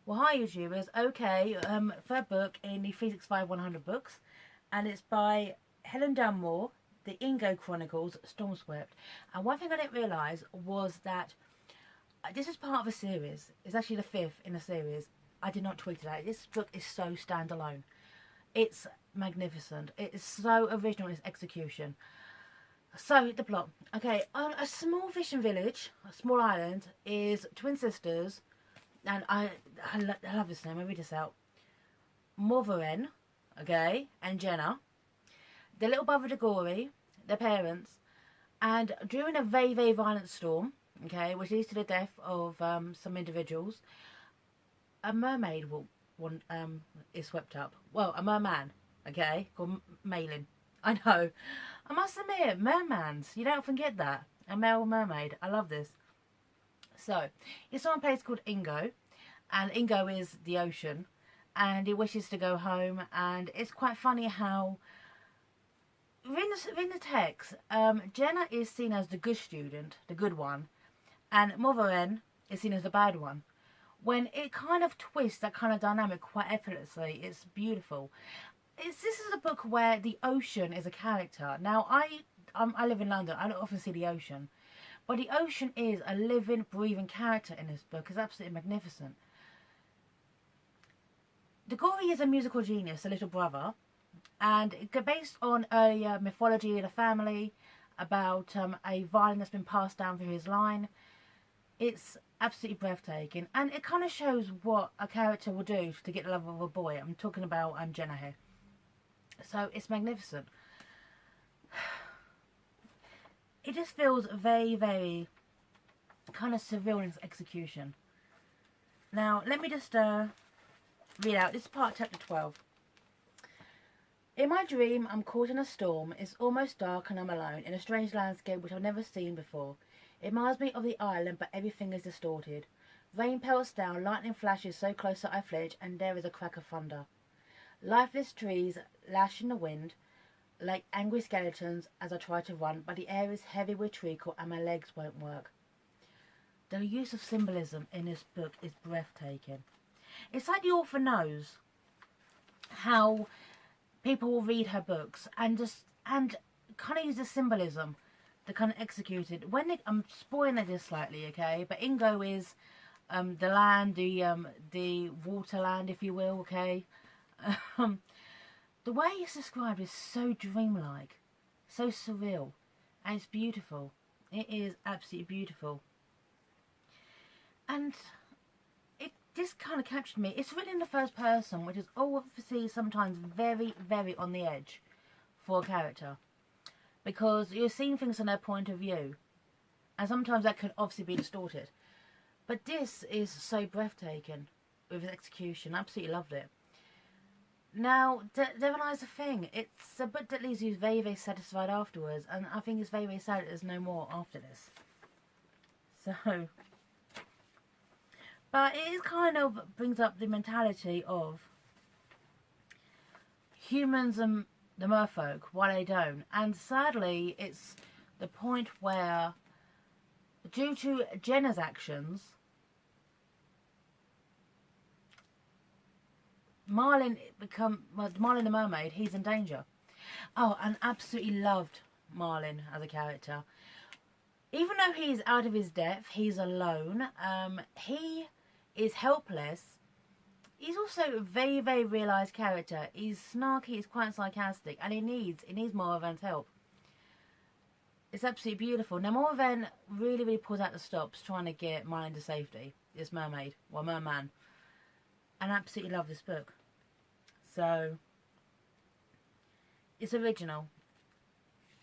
Well, hi YouTubers. Okay, third book in the 365 100 books, and it's by Helen Dunmore, the Ingo Chronicles, Stormswept. And one thing I didn't realise was that this is part of a series. It's actually the fifth in a series. I did not tweet it out. This book is so standalone. It's magnificent. It is so original in its execution. So, the plot. Okay, on a small fishing village, a small island, is twin sisters, and I love this name. I'll read this out. Motheren, okay, and Jenna, their little brother Dagori, their parents, and during a very, very violent storm, okay, which leads to the death of some individuals, a mermaid is swept up. Well, a merman, okay, called Malin. I know. I must admit, mermans, you don't forget that. A male mermaid. I love this. So, it's on a place called Ingo, and Ingo is the ocean, and he wishes to go home, and it's quite funny how, in the text, Jenna is seen as the good student, the good one, and Motheren is seen as the bad one. When it kind of twists that kind of dynamic quite effortlessly, it's beautiful. This is a book where the ocean is a character. Now, I live in London. I don't often see the ocean. But the ocean is a living, breathing character in this book. It's absolutely magnificent. Dagori is a musical genius, a little brother. And it's based on earlier mythology of the family, about a violin that's been passed down through his line. It's absolutely breathtaking. And it kind of shows what a character will do to get the love of a boy. I'm talking about Jenna here. So it's magnificent. It just feels very, very kind of surreal in its execution. Now, let me just read out. This is part of chapter 12. In my dream, I'm caught in a storm. It's almost dark and I'm alone in a strange landscape which I've never seen before. It reminds me of the island, but everything is distorted. Rain pelts down, lightning flashes so close that I flinch, and there is a crack of thunder. Lifeless trees lash in the wind like angry skeletons as I try to run, but the air is heavy with treacle and my legs won't work. The use of symbolism in this book is breathtaking. It's like the author knows how people will read her books and kind of use the symbolism to kind of execute it. I'm spoiling this slightly, okay? But Ingo is the land, the water land, if you will, okay? The way it's described is so dreamlike, so surreal, and it's beautiful. It is absolutely beautiful. And this kind of captured me. It's written in the first person, which is obviously sometimes very, very on the edge for a character. Because you're seeing things from their point of view. And sometimes that can obviously be distorted. But this is so breathtaking with its execution. I absolutely loved it. Now, therein lies the thing. It's a book that leaves you very, very satisfied afterwards. And I think it's very, very sad that there's no more after this. So, but it is kind of brings up the mentality of humans and the merfolk, why they don't. And sadly, it's the point where, due to Jenna's actions, Marlin the mermaid, he's in danger. Oh, and absolutely loved Marlin as a character. Even though he's out of his depth, he's alone, he is helpless. He's also a very, very realised character. He's snarky, he's quite sarcastic, and he needs Moravan's help. It's absolutely beautiful. Now, Moravan really, really pulls out the stops trying to get Marlin to safety, this mermaid, or merman. And I absolutely love this book. So, it's original.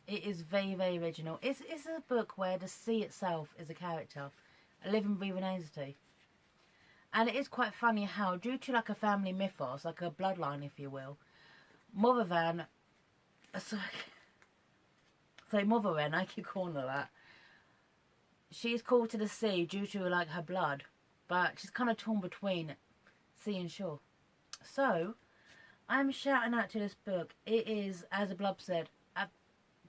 It is very, very original. It's a book where the sea itself is a character, a living, breathing entity. And it is quite funny how, due to like a family mythos, like a bloodline, if you will, Moravan, Motheren, I keep calling her that. She's called to the sea due to like her blood, but she's kind of torn between sea and shore. So, I'm shouting out to this book. It is, as the blurb said,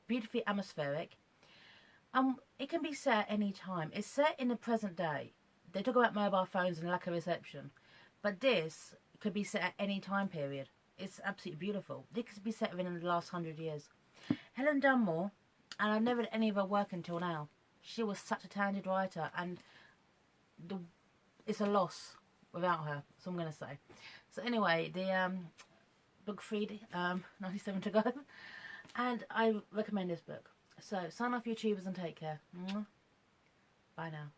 beautifully atmospheric. It can be set any time. It's set in the present day. They talk about mobile phones and lack of reception. But this could be set at any time period. It's absolutely beautiful. This could be set within the last 100 years. Helen Dunmore, and I've never read any of her work until now. She was such a talented writer, and it's a loss without her. So I'm going to say. So anyway, the book 3, 97 to go, and I recommend this book. So sign off, YouTubers, and take care. Bye now.